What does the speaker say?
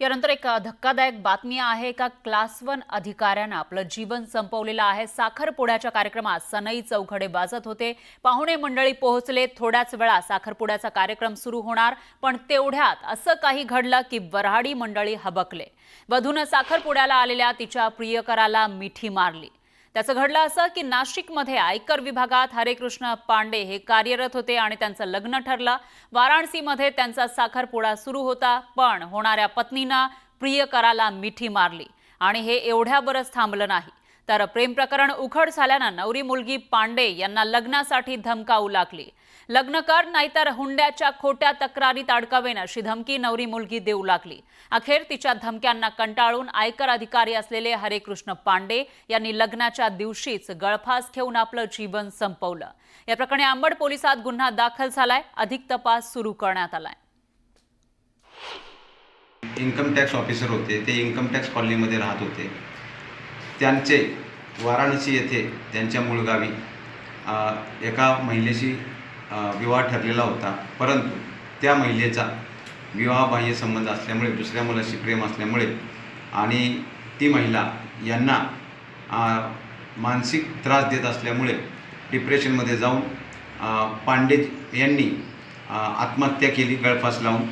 यानंतर एक धक्कादायक बातमी आहे का क्लास 1 अधिकाऱ्यानं आपलं जीवन संपवलेलं आहे। साखरपुड्याच्या कार्यक्रमात सनई चौघडे वाजत होते। पाहुणे मंडळी पोहोचले। थोड्याच वेळा साखरपुड्याचा कार्यक्रम सुरू होणार, पण तेवढ्यात असं काही घडलं की वऱ्हाडी मंडळी हबकले। वधूनं साखरपुड्याला आलेल्या तिच्या प्रियकराला मिठी मारली। त्याचं घडलं असं की नाशिकमध्ये आयकर विभागात हरेकृष्ण पांडे हे कार्यरत होते आणि त्यांचं लग्न ठरलं। वाराणसीमध्ये त्यांचा साखरपुडा सुरू होता, पण होणाऱ्या पत्नीनं प्रियकराला मिठी मारली आणि हे एवढ्यावरच थांबलं नाही, तर प्रेम प्रकरण उघड झाल्यानं नवरी मुलगी पांडे यांना लग्नासाठी धमकावू लागली। लग्न कर नाहीतर हुंड्याच्या खोट्या तक्रारीत अडकवेन अशी धमकी नवरी मुलगी देऊ लागली। अखेर तिच्या धमक्यांना कंटाळून आयकर अधिकारी असलेले हरेकृष्ण पांडे यांनी लग्नाच्या दिवशीच गळफास घेऊन आपलं जीवन संपवलं। या प्रकरणी अंबड पोलिसात गुन्हा दाखल झालाय। अधिक तपास सुरू करण्यात आलाय। इन्कम टॅक्स ऑफिसर होते, ते इन्कम टॅक्स कॉलनीमध्ये राहत होते। त्यांचे वाराणसी येथे त्यांच्या मूळगावी एका महिलेशी विवाह ठरलेला होता, परंतु त्या महिलेचा विवाहबाह्य संबंध असल्यामुळे, दुसऱ्या मुलाशी प्रेम असल्यामुळे आणि ती महिला यांना मानसिक त्रास देत असल्यामुळे डिप्रेशनमध्ये जाऊन पांडे यांनी आत्महत्या केली गळफास लावून।